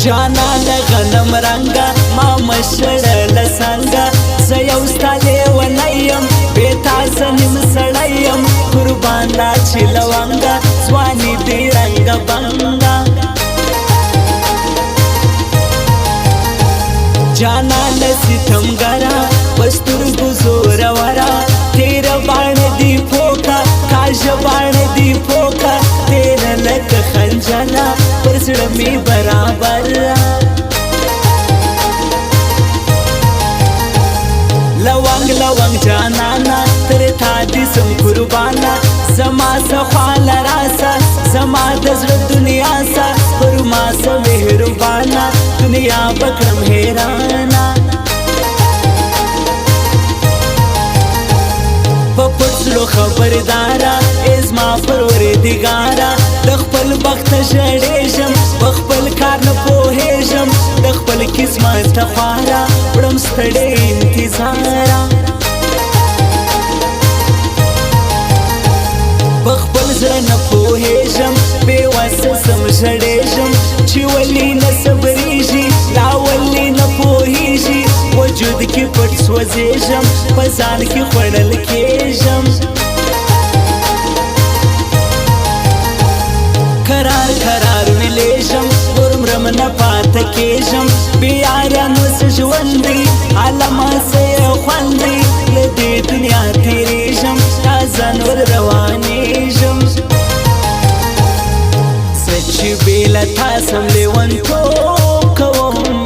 جانا لغنم رنگا ما مشړ لسنګا زيوستا لونیم بیتا سنیم سړیم قربان لا چلوانګا ځواني دی رنگ بنگا جانا لستم ګرا پستر گزور ورا تیر باڼ دی پوکا کاج باڼ دی پوکا تیر لک خنجلا پرسړ می برابر لوانگ لوانگ جانانا تر تا دی سم قربانا زما سخوال راسا زما دزر دنیا سا پر ما سا مهربانا دنیا بکرم حیرانا پپچلو خبردارا ازما پرور دیگارا دخپل بخت جڑیشم بخپل کار نپوهیشم دخپل قسمت تخوارا پڑم ستڑی انتظارا بخپل زر نپوهیشم بیواس سم جڑیشم چی ولی نصبریشی لا ولی نپوهیشی وجود کی پٹ سوزیشم پزان کی خوڑل کیشم قرار قرار ولیشم ورم رم نپات کیشم بیاران وس ژوندی علما سے خوندی لدی دنیا تیریشم تازان ور روانیشم سچ بیلا تاسم لیون تو کوم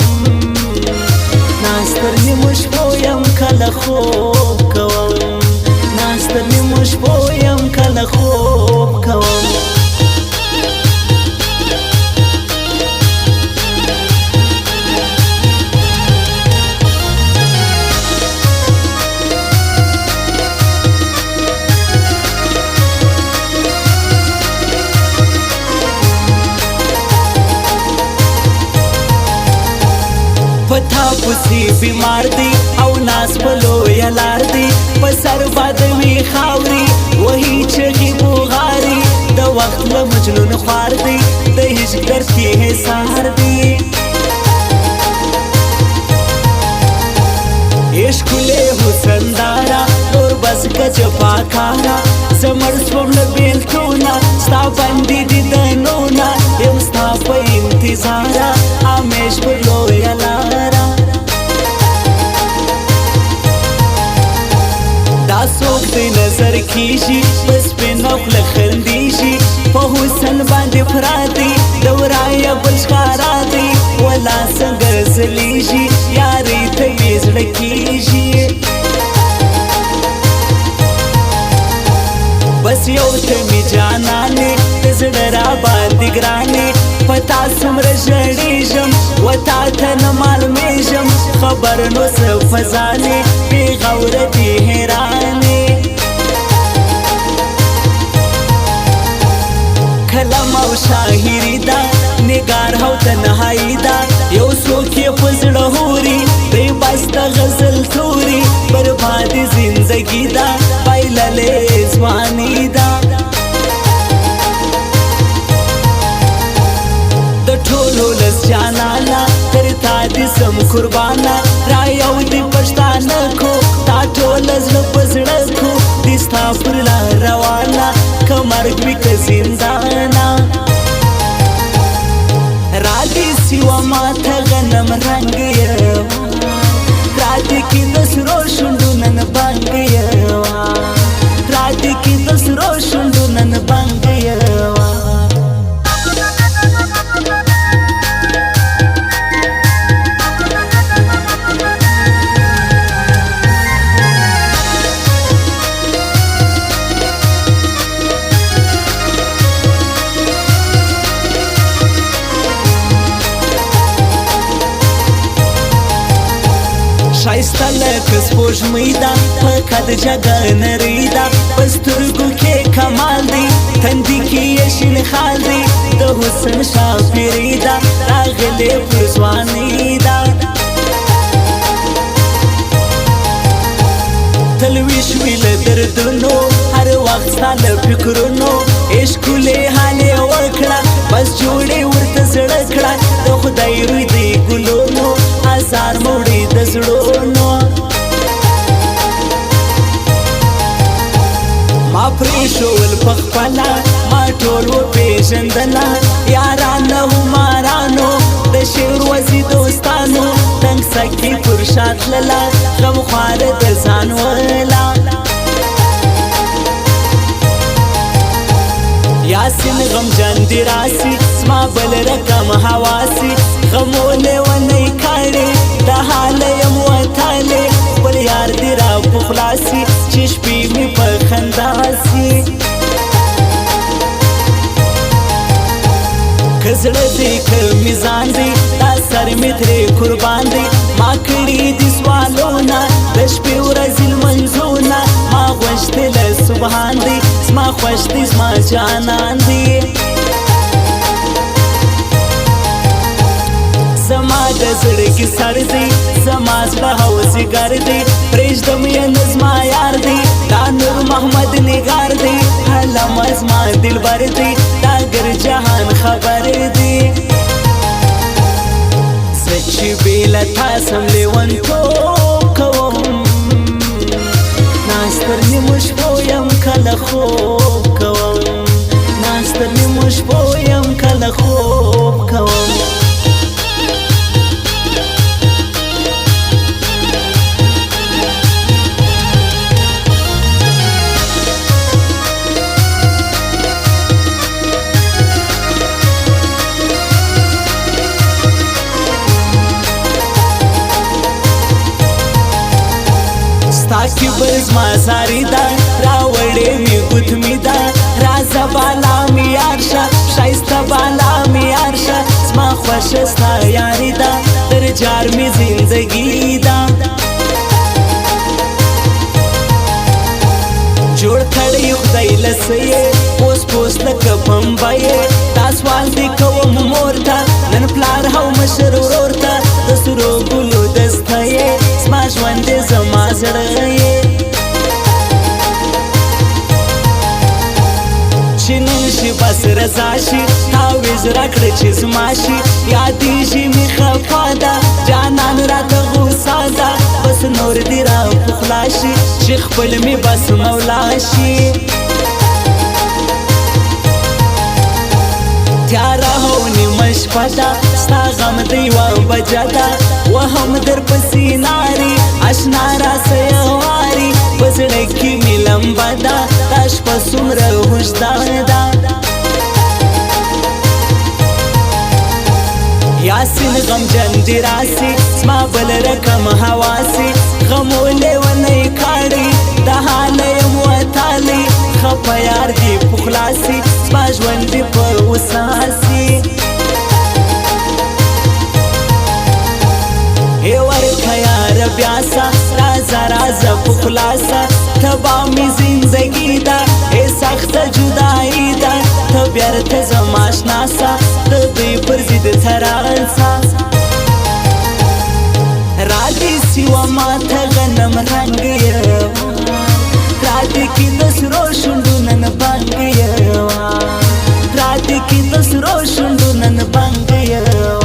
ناستر نیمش پویم کل خوب کوم ناستر نیمش پویم کل خوب کوم پتا پسی بیمار دی او ناس پلو یلار دی پسر بادوی خاوری وہی چگی بوغاری دا وقت لمجنون خوار دی دا ہج کرتی ہے سار دی عشقلے حسن دارا اور بس گج پاکارا زمر سوم لبیل تونا ستا بندی دی دنونا یم ستا پا انتظارا آمیش پلو یلارا دا سوک دی نظر کیشی بس پی نقل خندیشی پا حسن باندی پرادی دورائی بلشکارا دی ولا سنگر زلیشی یاری تیز لکیشی بس یو تمی جانانے تزڑ را باندی گرانے پتا سمر جڑیشم و تا تن معلومیشم خبر نو سفزانے بی غور دی حیرانے کلم او شاہری دا نگار ہو تنہائی دا یو سوکی پزڑ ہوری دی بست غزل توری برباد زندگی دا پایللے زوانی دا د ټولو لس جانانا تر تا دي سم قربانا رايو دي پښتانه کو تا ټول زړه پزړه کو دي ستا پر لار روانه کمرګ وی ک زندانا را دي سیوا ماته غنم رنگ یو را دي کی دسرو شوندو نن بانګ یو را دي کی دسرو شوندو نن بانګ یو شایسته لکه سپوږمۍ ده په قد جګه نرۍ ده په سترګو کې کمال دی تندي کې یې شین خال دی د حسن شاپیرۍ ده راغلې پر ځوانۍ ده تل ویش وی له دردونو هر وخت ستا له فکرونو عشق له حالې وکړه بس جوړې ورته زړه کړه د خدای خدای روی دی ګلونو هزار موړي د زړونو ما پریښول پخپله ما ټول وپېژندله یارانو مارانو د شعر وزي دوستانو تنګ سکي پر شا تلله غمخواره د ځان وله یاسین غمجن دی راسي زما بل رقم حواسي غمولې ونی کاڼې د حاله یم وتالی بل یار دی را په خلاصي چې شپې مې په خندا سي که زړه دی که میزان دی دا سر مې ترې قربان دی ما کړي دي سوالونه د شپې ورځې لمنځونه ما غوښتې له سبحان دی زما خوښ دی زما جانان دی زما د زړګي سر دی زما زړه هوسیګر دی پرېږدم یې نه زما یار دی دا نور محمد نګار دی علامه زما دلبر دی دا ګر جهان خبر دی زه چې بې له تا سم لیونتوب کوم ناستر نیمو شپو یم کله خوب کوم ناستر نیمو شپو یم کله خوب کوم ستا کبر زما ساری دا راوړې مې ګوتمې دا رازه بالا مې یار شه ښایسته بالا مې یار شه زما خوښه ستا یاري دا تر جار مې زندګي دا جوړ کړی خدای لسه پوس پوس لکه پمبه دا سوال دې کوم مور ته نن پلار او مشر ورور ته د سرو ګلو دسته زما ژوند دی زما زړه چې نن شي بس رضا شي تعویض راکړه چې زما شي یادېږي مې خفا ده جانان راته غوسه ده بس نور دې را پخلا شي چې خپل مې بس مولا شي تیاره هو نیمه شپه ده ستا غم د یوه بجه ده وهم در پسې ناري اشنا راسه یواري په زړه کې مې لمبه ده دا شپه څومره اوږده ده یاسین غمجن دی راسي زما بل رقم حواسي غمولې ونی کاڼې د حاله یم وتالی خپه یار دی په خلاصي زما ژوند دی په وساسي ای ورکه یار بیاسه رازه رازه په خلاصه تبا مې زندګي ده ای سخته جدایي ده ته بیرته زما شناسه د دوی پر ضد ترانسه را دې سیوه ماته غنم رنګ یم را دې کې د سرو شونډو نن بنګ یم را دې کې د سرو شونډو نن بنګ یم